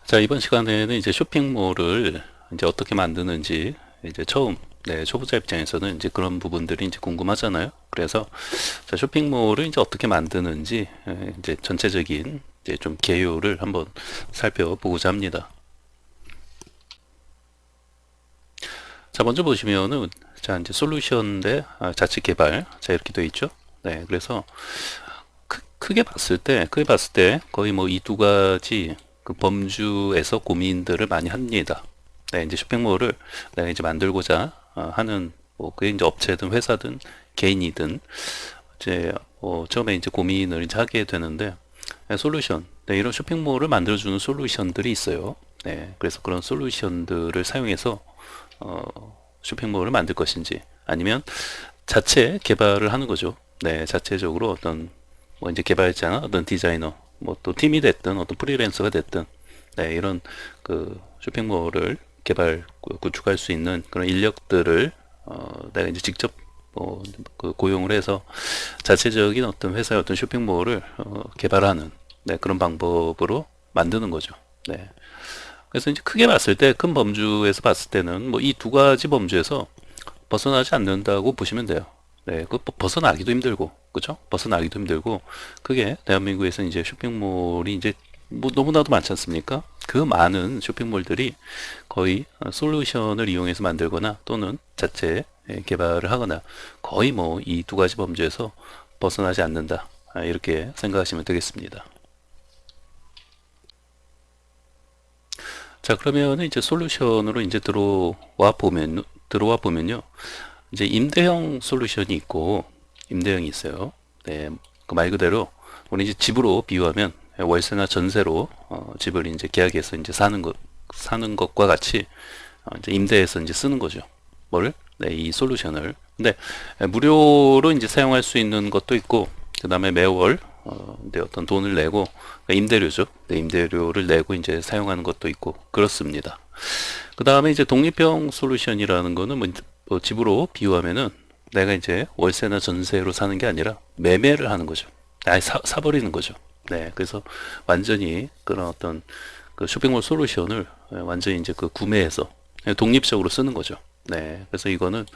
자, 이번 시간에는 이제 쇼핑몰을 이제 어떻게 만드는지 이제 처음, 초보자 입장에서는 이제 그런 부분들이 이제 궁금하잖아요. 그래서 자, 쇼핑몰을 이제 어떻게 만드는지 이제 전체적인 이제 좀 개요를 한번 살펴보고자 합니다. 자, 먼저 보시면은 자, 이제 솔루션 대 자체 개발. 자, 이렇게 되어 있죠. 네, 그래서 크게 봤을 때 거의 뭐 이 두 가지 그 범주에서 고민들을 많이 합니다. 네, 이제 쇼핑몰을 내가 이제 만들고자 하는 뭐 그게 이제 업체든 회사든 개인이든 이제 처음에 이제 고민을 이제 하게 되는데 솔루션, 네, 이런 쇼핑몰을 만들어주는 솔루션들이 있어요. 네, 그래서 그런 솔루션들을 사용해서 쇼핑몰을 만들 것인지 아니면 자체 개발을 하는 거죠. 네, 자체적으로 어떤 뭐 이제 개발자나 어떤 디자이너, 뭐 또 팀이 됐든 어떤 프리랜서가 됐든, 네, 이런 그 쇼핑몰을 구축할 수 있는 그런 인력들을 내가 이제 직접 그 고용을 해서 자체적인 어떤 회사의 어떤 쇼핑몰을 개발하는, 네, 그런 방법으로 만드는 거죠. 네. 그래서 이제 크게 봤을 때, 큰 범주에서 봤을 때는 뭐 이 두 가지 범주에서 벗어나지 않는다고 보시면 돼요. 네, 그 벗어나기도 힘들고, 그죠? 벗어나기도 힘들고, 그게 대한민국에서 이제 쇼핑몰이 이제 뭐 너무나도 많지 않습니까? 그 많은 쇼핑몰들이 거의 솔루션을 이용해서 만들거나 또는 자체 개발을 하거나 거의 뭐 이 두 가지 범주에서 벗어나지 않는다. 이렇게 생각하시면 되겠습니다. 자, 그러면 이제 솔루션으로 이제 들어와 보면요. 이제 임대형 솔루션이 있고 임대형이 있어요. 네, 그 말 그대로 우리 이제 집으로 비유하면 월세나 전세로 집을 이제 계약해서 이제 사는 것과 같이 이제 임대해서 이제 쓰는 거죠. 뭘? 네, 이 솔루션을. 근데 무료로 이제 사용할 수 있는 것도 있고, 그 다음에 매월 이제 어떤 돈을 내고 그러니까 임대료죠. 네, 임대료를 내고 이제 사용하는 것도 있고 그렇습니다. 그 다음에 이제 독립형 솔루션이라는 거는 뭐 집으로 비유하면은 내가 이제 월세나 전세로 사는 게 아니라 매매를 하는 거죠. 아예 사버리는 거죠. 네, 그래서 완전히 그런 어떤 그 쇼핑몰 솔루션을 완전히 이제 그 구매해서 독립적으로 쓰는 거죠. 네, 그래서 이거는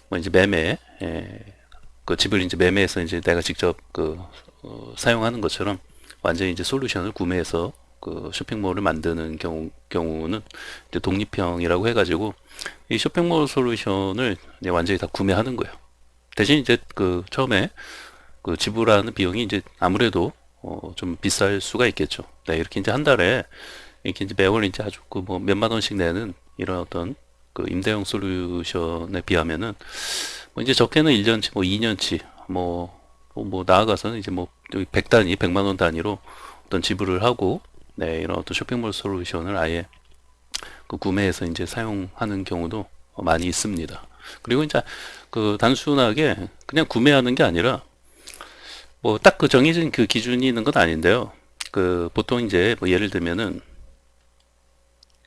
뭐 이제 그 집을 이제 매매해서 이제 내가 직접 사용하는 것처럼 완전히 이제 솔루션을 구매해서 그 쇼핑몰을 만드는 경우는 이제 독립형이라고 해가지고 이 쇼핑몰 솔루션을 이제 완전히 다 구매하는 거예요. 대신 이제 그 처음에 그 지불하는 비용이 이제 아무래도 좀 비쌀 수가 있겠죠. 네, 이렇게 이제 한 달에 이렇게 이제 매월 이제 아주 그 뭐 몇만 원씩 내는 이런 어떤 그 임대형 솔루션에 비하면은 뭐 이제 적게는 1년치, 뭐 2년치, 뭐 나아가서는 이제 뭐 100단위, 100만 원 단위로 어떤 지불을 하고, 네, 이런 어떤 쇼핑몰 솔루션을 아예 그 구매해서 이제 사용하는 경우도 많이 있습니다. 그리고 이제 그 단순하게 그냥 구매하는 게 아니라 뭐 딱 그 정해진 그 기준이 있는 건 아닌데요. 그 보통 이제 뭐 예를 들면은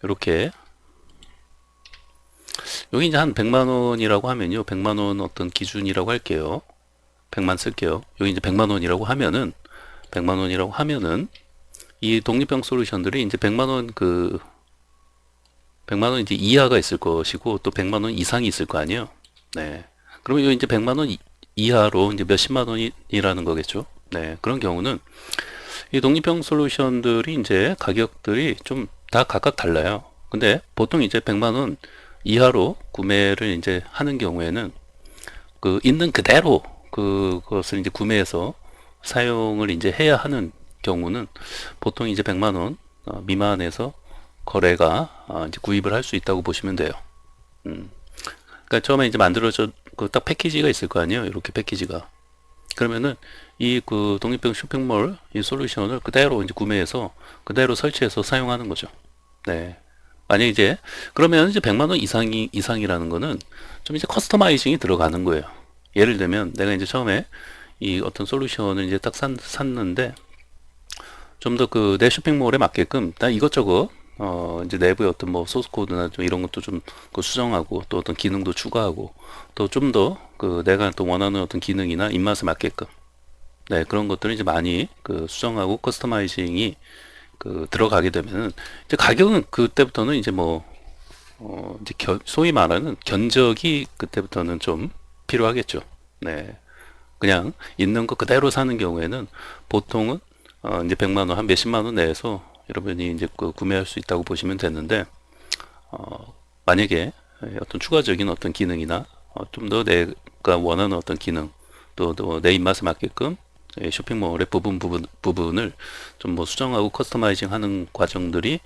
이렇게 여기 이제 한 100만 원이라고 하면요. 100만 원 어떤 기준이라고 할게요. 100만 쓸게요. 여기 이제 100만 원이라고 하면은 100만 원이라고 하면은 이 독립형 솔루션들이 이제 100만 원 100만 원 이제 이하가 있을 것이고 또 100만 원 이상이 있을 거 아니에요. 네. 그러면 여기 이제 100만 원 이하로 이제 몇십만 원이라는 거겠죠. 네. 그런 경우는 이 독립형 솔루션들이 이제 가격들이 좀 다 각각 달라요. 근데 보통 이제 100만 원 이하로 구매를 이제 하는 경우에는 그 있는 그대로 그것을 이제 구매해서 사용을 이제 해야 하는 경우는 보통 이제 100만 원 미만에서 거래가 이제 구입을 할 수 있다고 보시면 돼요. 그러니까 처음에 이제 만들어져 그 딱 패키지가 있을 거 아니에요. 이렇게 패키지가. 그러면은 이 그 독립형 쇼핑몰 이 솔루션을 그대로 이제 구매해서 그대로 설치해서 사용하는 거죠. 네. 만약 이제 그러면 이제 100만 원 이상이라는 거는 좀 이제 커스터마이징이 들어가는 거예요. 예를 들면 내가 이제 처음에 이 어떤 솔루션을 이제 딱 샀는데 좀 더 그 내 쇼핑몰에 맞게끔 나 이것저것 이제 내부의 어떤 뭐 소스 코드나 좀 이런 것도 좀 그 수정하고 또 어떤 기능도 추가하고 또 좀 더 그 내가 또 원하는 어떤 기능이나 입맛에 맞게끔 네, 그런 것들을 이제 많이 그 수정하고 커스터마이징이 들어가게 되면은 이제 가격은 그때부터는 이제 이제 소위 말하는 견적이 그때부터는 좀 필요하겠죠. 네. 그냥 있는 거 그대로 사는 경우에는 보통은 이제 100만 원, 한 몇십만 원 내에서 여러분이 이제 구매할 수 있다고 보시면 되는데, 만약에 어떤 추가적인 어떤 기능이나 좀 더 내가 원하는 어떤 기능, 또 내 입맛에 맞게끔 쇼핑몰의 부분을 좀 수정하고 커스터마이징 하는 과정들이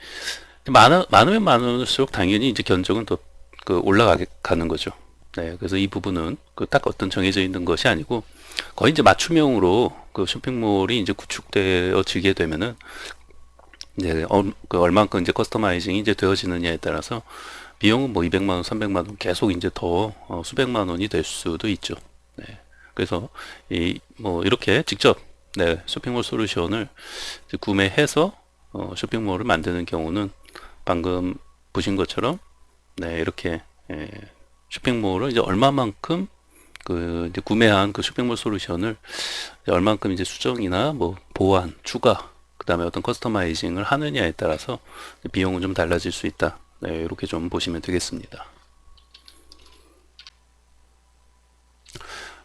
많으면 많을수록 당연히 이제 견적은 더 올라가는 거죠. 네, 그래서 이 부분은 딱 어떤 정해져 있는 것이 아니고 거의 이제 맞춤형으로 쇼핑몰이 이제 구축되어지게 되면은 이제 얼만큼 이제 커스터마이징이 이제 되어지느냐에 따라서 비용은 200만 원, 300만 원 계속 이제 더 수백만 원이 될 수도 있죠. 네. 그래서 이렇게 직접 네, 쇼핑몰 솔루션을 구매해서 쇼핑몰을 만드는 경우는 방금 보신 것처럼 네, 이렇게 쇼핑몰을 이제 얼마만큼 이제 구매한 쇼핑몰 솔루션을 얼만큼 이제 수정이나 보완, 추가, 그 다음에 어떤 커스터마이징을 하느냐에 따라서 비용은 좀 달라질 수 있다. 네, 이렇게 좀 보시면 되겠습니다.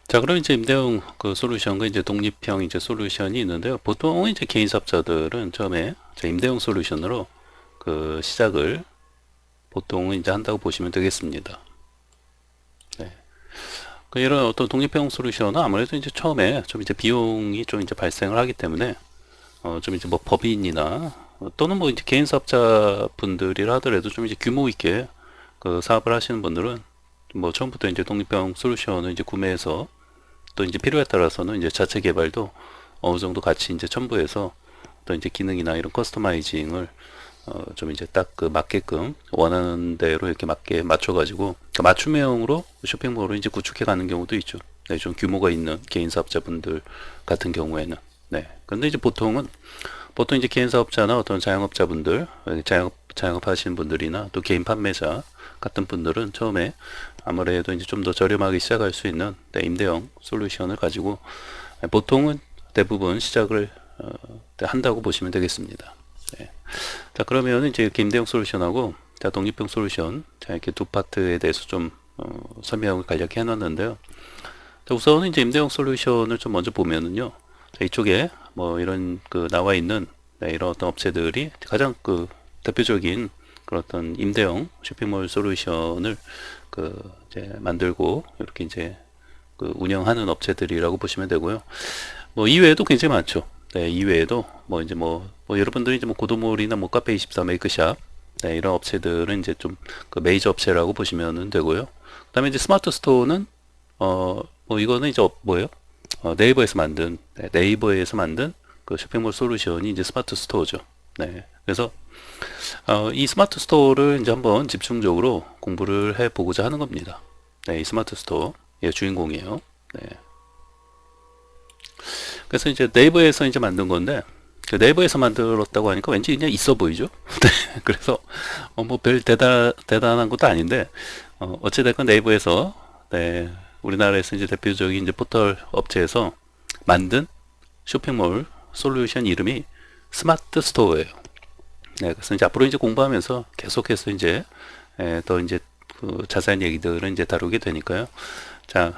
자, 그럼 이제 임대용 솔루션과 이제 독립형 이제 솔루션이 있는데요. 보통 이제 개인 사업자들은 처음에 임대용 솔루션으로 시작을 보통은 이제 한다고 보시면 되겠습니다. 네. 이런 어떤 독립형 솔루션은 아무래도 이제 처음에 좀 이제 비용이 좀 이제 발생을 하기 때문에 좀 이제 법인이나 또는 이제 개인 사업자 분들이라 하더라도 좀 이제 규모 있게 사업을 하시는 분들은 처음부터 이제 독립형 솔루션을 이제 구매해서 또 이제 필요에 따라서는 이제 자체 개발도 어느 정도 같이 이제 첨부해서 또 이제 기능이나 이런 커스터마이징을 좀 이제 딱 맞게끔 원하는 대로 이렇게 맞춰가지고 맞춤형으로 쇼핑몰을 이제 구축해 가는 경우도 있죠. 네, 좀 규모가 있는 개인 사업자분들 같은 경우에는. 네. 근데 이제 보통 이제 개인 사업자나 어떤 자영업자분들, 자영업 하시는 분들이나 또 개인 판매자 같은 분들은 처음에 아무래도 이제 좀 더 저렴하게 시작할 수 있는 임대형 솔루션을 가지고 보통은 대부분 시작을 한다고 보시면 되겠습니다. 네. 자, 그러면 이제 이렇게 임대형 솔루션하고 독립형 솔루션, 이렇게 두 파트에 대해서 좀 설명을 간략히 해놨는데요. 자, 우선은 이제 임대형 솔루션을 좀 먼저 보면은요, 자, 이쪽에 이런 나와 있는 이런 어떤 업체들이 가장 대표적인 그런 어떤 임대형 쇼핑몰 솔루션을 이제 만들고 이렇게 이제 운영하는 업체들이라고 보시면 되고요. 이외에도 굉장히 많죠. 네, 이외에도 이제 여러분들이 이제 고도몰이나 카페24 메이크샵 네, 이런 업체들은 이제 좀 메이저 업체라고 보시면 되고요. 그다음에 이제 스마트 스토어는 이거는 이제 뭐예요? 네이버에서 만든 쇼핑몰 솔루션이 이제 스마트 스토어죠. 네, 그래서 이 스마트 스토어를 이제 한번 집중적으로 공부를 해 보고자 하는 겁니다. 네, 이 스마트 스토어 예, 주인공이에요. 네. 그래서 이제 네이버에서 이제 만든 건데 네이버에서 만들었다고 하니까 왠지 그냥 있어 보이죠. 네, 그래서 별 대단한 것도 아닌데 어찌됐건 네이버에서 네, 우리나라에서 이제 대표적인 이제 포털 업체에서 만든 쇼핑몰 솔루션 이름이 스마트 스토어예요. 네, 그래서 이제 앞으로 이제 공부하면서 계속해서 이제 더 이제 자세한 얘기들은 이제 다루게 되니까요. 자,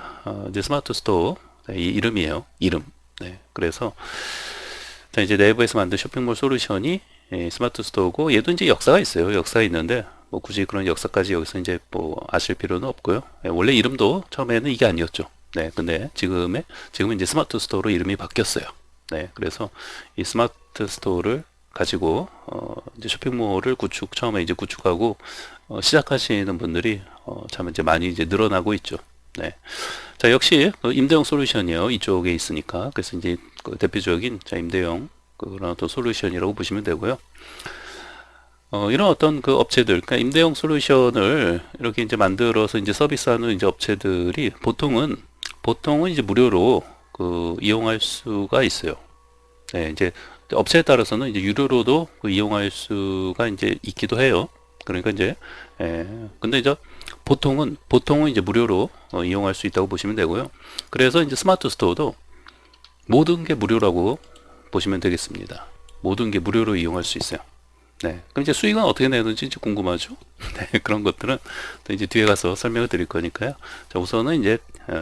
이제 스마트 스토어 이 이름이에요. 이름. 네, 그래서 자, 이제 네이버에서 만든 쇼핑몰 솔루션이 스마트 스토어고 얘도 이제 역사가 있어요. 역사가 있는데 굳이 그런 역사까지 여기서 이제 아실 필요는 없고요. 원래 이름도 처음에는 이게 아니었죠. 네, 근데 지금은 이제 스마트 스토어로 이름이 바뀌었어요. 네, 그래서 이 스마트 스토어를 가지고 이제 쇼핑몰을 처음에 이제 구축하고 시작하시는 분들이 참 이제 많이 이제 늘어나고 있죠. 네. 자, 역시 임대형 솔루션이요. 이쪽에 있으니까. 그래서 이제 대표적인 임대형 그런 어떤 솔루션이라고 보시면 되고요. 이런 어떤 업체들, 그러니까 임대형 솔루션을 이렇게 이제 만들어서 이제 서비스하는 이제 업체들이 보통은 이제 무료로 이용할 수가 있어요. 네, 이제 업체에 따라서는 이제 유료로도 이용할 수가 이제 있기도 해요. 그러니까 이제 근데 이제 보통은 이제 무료로 이용할 수 있다고 보시면 되고요. 그래서 이제 스마트 스토어도 모든 게 무료라고 보시면 되겠습니다. 모든 게 무료로 이용할 수 있어요. 네. 그럼 이제 수익은 어떻게 내는지 이제 궁금하죠? 네. 그런 것들은 또 이제 뒤에 가서 설명을 드릴 거니까요. 자, 우선은 이제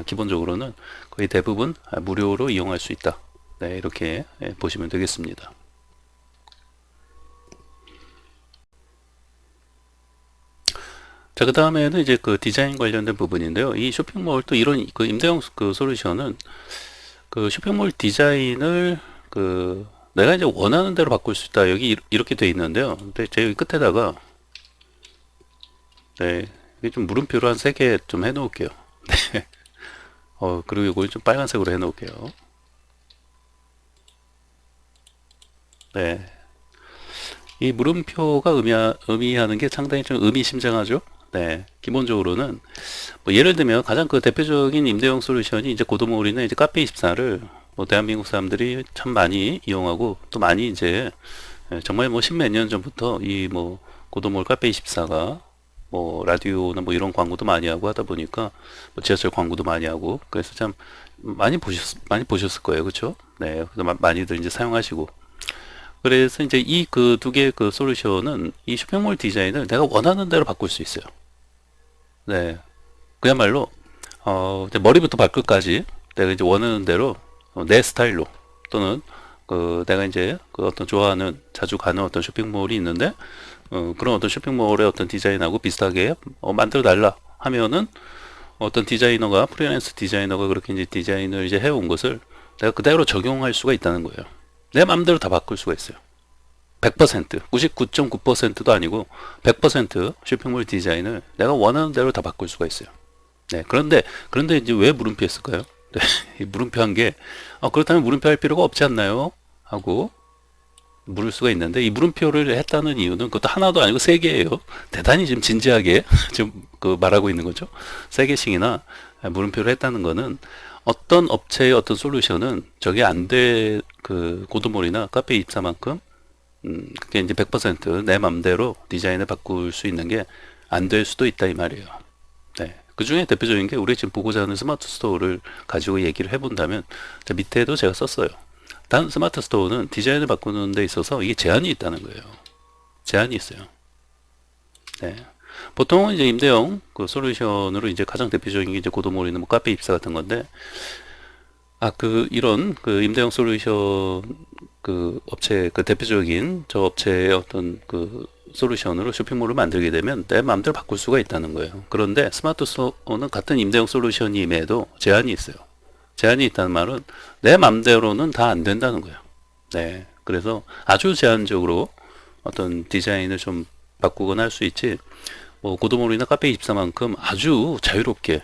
기본적으로는 거의 대부분 무료로 이용할 수 있다. 네. 이렇게 보시면 되겠습니다. 자, 그 다음에는 이제 그 디자인 관련된 부분인데요. 이 쇼핑몰 또 이런 그 임대형 그 솔루션은 그 쇼핑몰 디자인을 그 내가 이제 원하는 대로 바꿀 수 있다. 여기 이렇게 돼 있는데요. 근데 제가 여기 끝에다가 네, 이게 좀 물음표로 한 3개 좀 해놓을게요. 네. 그리고 이걸 좀 빨간색으로 해놓을게요. 네. 이 물음표가 의미하는 게 상당히 좀 의미심장하죠. 네. 기본적으로는 뭐 예를 들면 가장 그 대표적인 임대형 솔루션이 이제 고도몰이나 이제 카페24를 뭐 대한민국 사람들이 참 많이 이용하고 또 많이 이제 정말 뭐 십몇 년 전부터 이 뭐 고도몰 카페24가 뭐 라디오나 뭐 이런 광고도 많이 하고 하다 보니까 뭐 지하철 광고도 많이 하고 그래서 참 많이 보셨을 거예요. 그렇죠? 네. 그래서 많이들 이제 사용하시고 그래서 이제 이 그 두 개의 그 솔루션은 이 쇼핑몰 디자인을 내가 원하는 대로 바꿀 수 있어요. 네. 그야말로 이제 머리부터 발끝까지 내가 이제 원하는 대로 내 스타일로 또는 그 내가 이제 그 어떤 좋아하는 자주 가는 어떤 쇼핑몰이 있는데 그런 어떤 쇼핑몰의 어떤 디자인하고 비슷하게 만들어 달라 하면은 어떤 디자이너가 프리랜서 디자이너가 그렇게 이제 디자인을 이제 해온 것을 내가 그대로 적용할 수가 있다는 거예요. 내 마음대로 다 바꿀 수가 있어요. 100%, 99.9%도 아니고 100% 쇼핑몰 디자인을 내가 원하는 대로 다 바꿀 수가 있어요. 네, 그런데 이제 왜 물음표 했을까요? 네, 이 물음표 한 게, 그렇다면 물음표 할 필요가 없지 않나요? 하고 물을 수가 있는데, 이 물음표를 했다는 이유는 그것도 하나도 아니고 3개예요. 대단히 지금 진지하게 지금 그 말하고 있는 거죠. 3개씩이나 물음표를 했다는 거는 어떤 업체의 어떤 솔루션은 저게 안 돼, 그 고도몰이나 카페 입사만큼 그게 이제 100%내 맘대로 디자인을 바꿀 수 있는 게 안 될 수도 있다 이 말이에요. 네. 그 중에 대표적인 게 우리 지금 보고자 하는 스마트 스토어를 가지고 얘기를 해본다면 밑에도 제가 썼어요. 단 스마트 스토어는 디자인을 바꾸는 데 있어서 이게 제한이 있다는 거예요. 제한이 있어요. 네. 보통은 이제 임대형 그 솔루션으로 이제 가장 대표적인 게 이제 고도몰이나 뭐 카페 입사 같은 건데 이런 그 임대형 솔루션 그 업체 그 대표적인 저 업체의 어떤 그 솔루션으로 쇼핑몰을 만들게 되면 내 마음대로 바꿀 수가 있다는 거예요. 그런데 스마트 스토어는 같은 임대형 솔루션임에도 제한이 있어요. 제한이 있다는 말은 내 마음대로는 다 안 된다는 거예요. 네. 그래서 아주 제한적으로 어떤 디자인을 좀 바꾸거나 할 수 있지, 뭐 고도몰이나 카페24만큼 아주 자유롭게,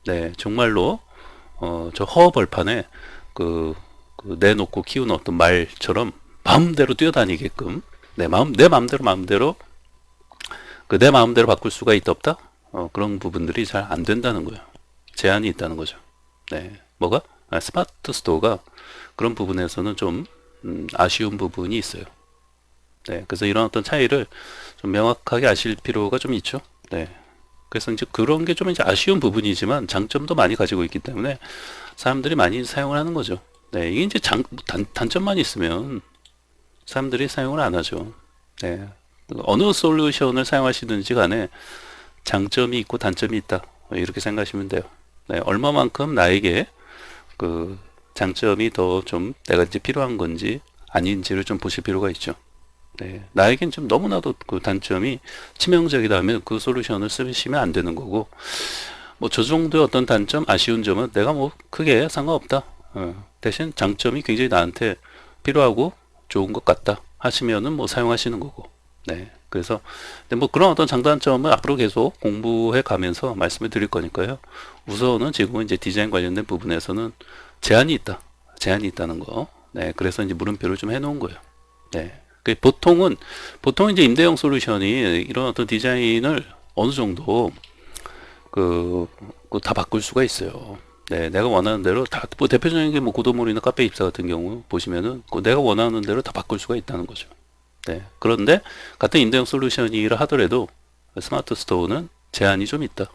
네, 정말로 저 허허벌판에 그 내놓고 키우는 어떤 말처럼 마음대로 뛰어다니게끔 내 마음대로 그 내 마음대로 바꿀 수가 있다 없다? 그런 부분들이 잘 안 된다는 거예요. 제한이 있다는 거죠. 네. 뭐가? 스마트 스토어가 그런 부분에서는 좀 아쉬운 부분이 있어요. 네. 그래서 이런 어떤 차이를 좀 명확하게 아실 필요가 좀 있죠. 네. 그래서 이제 그런 게 좀 이제 아쉬운 부분이지만 장점도 많이 가지고 있기 때문에 사람들이 많이 사용을 하는 거죠. 네. 이게 이제 단점만 있으면 사람들이 사용을 안 하죠. 네. 어느 솔루션을 사용하시든지 간에 장점이 있고 단점이 있다. 이렇게 생각하시면 돼요. 네. 얼마만큼 나에게 그 장점이 더 좀 내가 이제 필요한 건지 아닌지를 좀 보실 필요가 있죠. 네. 나에겐 좀 너무나도 그 단점이 치명적이다 하면 그 솔루션을 쓰시면 안 되는 거고, 뭐 저 정도의 어떤 단점, 아쉬운 점은 내가 뭐 크게 상관없다. 대신 장점이 굉장히 나한테 필요하고 좋은 것 같다 하시면은 뭐 사용하시는 거고. 네. 그래서 뭐 그런 어떤 장단점을 앞으로 계속 공부해 가면서 말씀을 드릴 거니까요. 우선은 지금은 이제 디자인 관련된 부분에서는 제한이 있다. 제한이 있다는 거. 네. 그래서 이제 물음표를 좀 해놓은 거예요. 네. 보통 이제 임대형 솔루션이 이런 어떤 디자인을 어느 정도 다 바꿀 수가 있어요. 네, 내가 원하는 대로 다, 뭐 대표적인 게 뭐 고도몰이나 카페 입사 같은 경우 보시면은 내가 원하는 대로 다 바꿀 수가 있다는 거죠. 네. 그런데 같은 임대형 솔루션이라 하더라도 스마트 스토어는 제한이 좀 있다.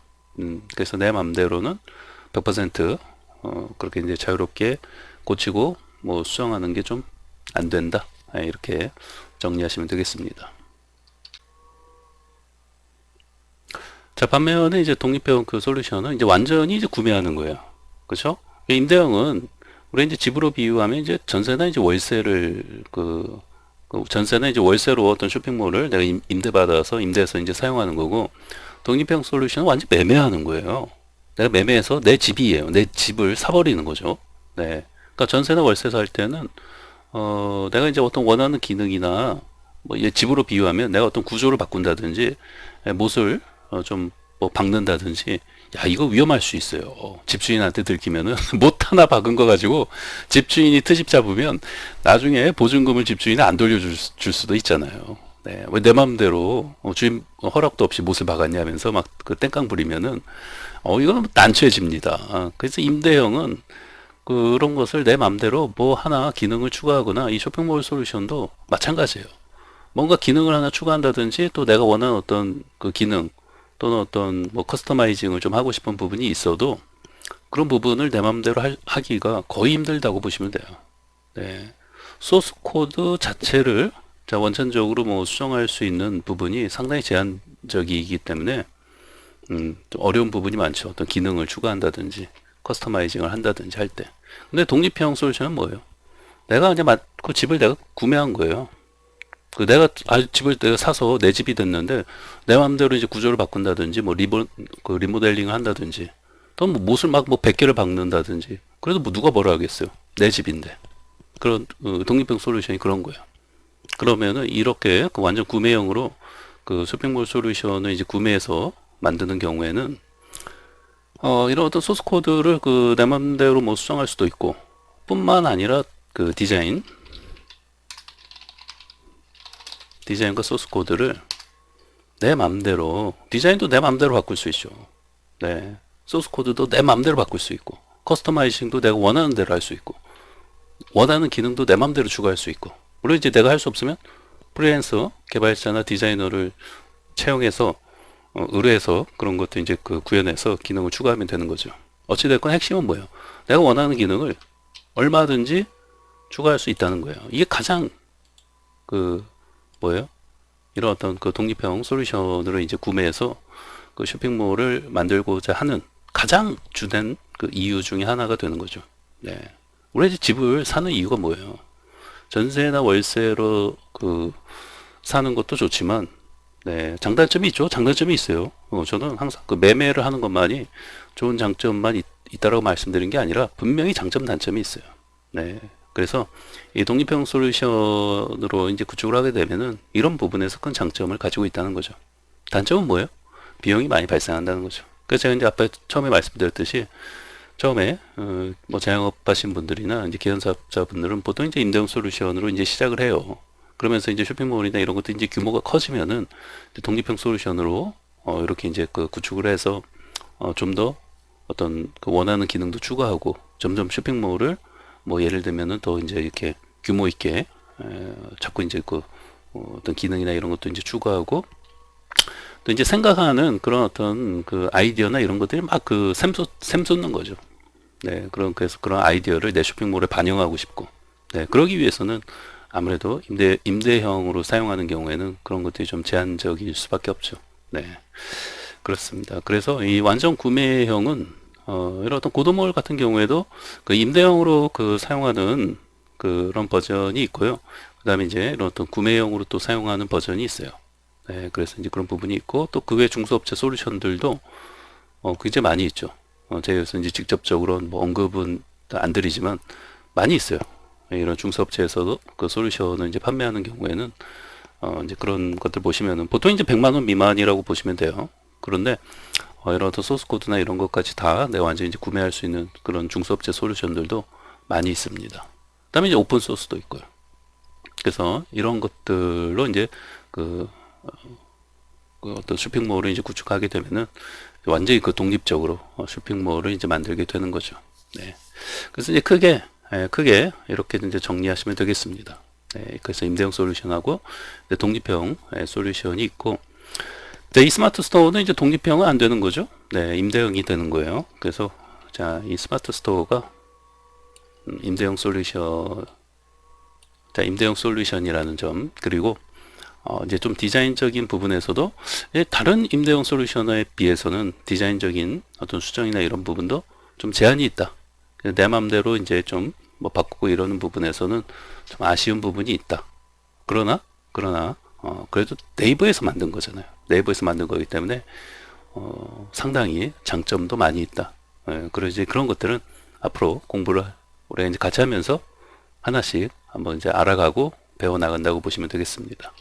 그래서 내 맘대로는 100% 그렇게 이제 자유롭게 고치고 뭐 수정하는 게 좀 안 된다. 이렇게 정리하시면 되겠습니다. 자, 반면에 이제 독립형 그 솔루션은 이제 완전히 이제 구매하는 거예요. 그렇죠? 임대형은 우리 이제 집으로 비유하면 이제 전세나 이제 월세를 그 전세나 이제 월세로 어떤 쇼핑몰을 내가 임대받아서 임대해서 이제 사용하는 거고, 독립형 솔루션은 완전 매매하는 거예요. 내가 매매해서 내 집이에요. 내 집을 사버리는 거죠. 네. 그러니까 전세나 월세 살 때는 내가 이제 어떤 원하는 기능이나 뭐 이제 집으로 비유하면 내가 어떤 구조를 바꾼다든지 못을 좀 뭐 박는다든지, 야, 이거 위험할 수 있어요. 집주인한테 들키면은 못 하나 박은 거 가지고 집주인이 트집 잡으면 나중에 보증금을 집주인이 안 돌려줄 수도 있잖아요. 네, 왜 내 맘대로 주인 허락도 없이 못을 박았냐면서 막 그 땡깡 부리면은 이거는 난처해집니다. 그래서 임대형은 그런 것을 내 맘대로 뭐 하나 기능을 추가하거나, 이 쇼핑몰 솔루션도 마찬가지예요. 뭔가 기능을 하나 추가한다든지, 또 내가 원하는 어떤 그 기능 또는 어떤 뭐 커스터마이징을 좀 하고 싶은 부분이 있어도 그런 부분을 내 맘대로 하기가 거의 힘들다고 보시면 돼요. 네. 소스 코드 자체를 자 원천적으로 뭐 수정할 수 있는 부분이 상당히 제한적이기 때문에 좀 어려운 부분이 많죠. 어떤 기능을 추가한다든지 커스터마이징을 한다든지 할 때. 근데 독립형 솔루션은 뭐예요? 내가 이제 그 집을 내가 구매한 거예요. 그 내가 집을 내가 사서 내 집이 됐는데 내 마음대로 이제 구조를 바꾼다든지 뭐 그 리모델링을 한다든지, 또는 뭐 못을 막 뭐 100개를 박는다든지, 그래도 뭐 누가 뭐라 하겠어요. 내 집인데. 그런 독립형 솔루션이 그런 거예요. 그러면은 이렇게 그 완전 구매형으로 그 쇼핑몰 솔루션을 이제 구매해서 만드는 경우에는 이런 어떤 소스 코드를 그 내 맘대로 뭐 수정할 수도 있고, 뿐만 아니라 그 디자인과 소스 코드를 내 맘대로, 디자인도 내 맘대로 바꿀 수 있죠. 네. 소스 코드도 내 맘대로 바꿀 수 있고, 커스터마이징도 내가 원하는 대로 할 수 있고, 원하는 기능도 내 맘대로 추가할 수 있고. 물론 이제 내가 할 수 없으면 프리랜서 개발자나 디자이너를 채용해서 의뢰해서 그런 것도 이제 그 구현해서 기능을 추가하면 되는 거죠. 어찌됐건 핵심은 뭐예요? 내가 원하는 기능을 얼마든지 추가할 수 있다는 거예요. 이게 가장 그 뭐예요? 이런 어떤 그 독립형 솔루션으로 이제 구매해서 그 쇼핑몰을 만들고자 하는 가장 주된 그 이유 중에 하나가 되는 거죠. 네. 우리 이제 집을 사는 이유가 뭐예요? 전세나 월세로 그 사는 것도 좋지만, 네, 장단점이 있죠. 장단점이 있어요. 저는 항상 그 매매를 하는 것만이 좋은 장점만 있다라고 말씀드린 게 아니라 분명히 장점 단점이 있어요. 네. 그래서 이 독립형 솔루션으로 이제 구축을 하게 되면은 이런 부분에서 큰 장점을 가지고 있다는 거죠. 단점은 뭐예요? 비용이 많이 발생한다는 거죠. 그래서 제가 이제 아까 처음에 말씀드렸듯이, 처음에 뭐 자영업 하신 분들이나 이제 기존사업자분들은 보통 이제 임대형 솔루션으로 이제 시작을 해요. 그러면서 이제 쇼핑몰이나 이런 것도 이제 규모가 커지면은 독립형 솔루션으로 이렇게 이제 그 구축을 해서 좀 더 어떤 그 원하는 기능도 추가하고, 점점 쇼핑몰을 뭐 예를 들면은 더 이제 이렇게 규모 있게 자꾸 이제 그 어떤 기능이나 이런 것도 이제 추가하고, 또 이제 생각하는 그런 어떤 그 아이디어나 이런 것들이 막 그 샘솟는 거죠. 네, 그래서 그런 아이디어를 내 쇼핑몰에 반영하고 싶고, 네, 그러기 위해서는 아무래도 임대형으로 사용하는 경우에는 그런 것들이 좀 제한적일 수밖에 없죠. 네, 그렇습니다. 그래서 이 완전 구매형은 이런 어떤 고도몰 같은 경우에도 그 임대형으로 그 사용하는 그런 버전이 있고요. 그 다음에 이제 이런 어떤 구매형으로 또 사용하는 버전이 있어요. 네, 그래서 이제 그런 부분이 있고, 또 그 외 중소업체 솔루션들도 굉장히 많이 있죠. 제가 여기서 이제 직접적으로 뭐 언급은 안 드리지만 많이 있어요. 이런 중소업체에서도 그 솔루션을 이제 판매하는 경우에는 이제 그런 것들 보시면은 보통 이제 100만 원 미만이라고 보시면 돼요. 그런데 이런 어떤 소스 코드나 이런 것까지 다 내가 완전히 이제 구매할 수 있는 그런 중소업체 솔루션들도 많이 있습니다. 그다음에 이제 오픈 소스도 있고요. 그래서 이런 것들로 이제 그 어떤 쇼핑몰을 이제 구축하게 되면은 완전히 그 독립적으로 쇼핑몰을 이제 만들게 되는 거죠. 네. 그래서 이제 크게 이렇게 이제 정리하시면 되겠습니다. 네. 그래서 임대형 솔루션하고 독립형 솔루션이 있고, 네, 이 스마트 스토어는 이제 독립형은 안 되는 거죠. 네, 임대형이 되는 거예요. 그래서 자, 이 스마트 스토어가 임대형 솔루션을 자, 임대형 솔루션이라는 점, 그리고 이제 좀 디자인적인 부분에서도 다른 임대형 솔루션에 비해서는 디자인적인 어떤 수정이나 이런 부분도 좀 제한이 있다. 내 맘대로 이제 좀 뭐 바꾸고 이러는 부분에서는 좀 아쉬운 부분이 있다. 그러나 그래도 네이버에서 만든 거잖아요. 네이버에서 만든 거기 때문에 상당히 장점도 많이 있다. 그래서 이제 그런 것들은 앞으로 공부를 우리가 이제 같이 하면서 하나씩 한번 이제 알아가고 배워 나간다고 보시면 되겠습니다.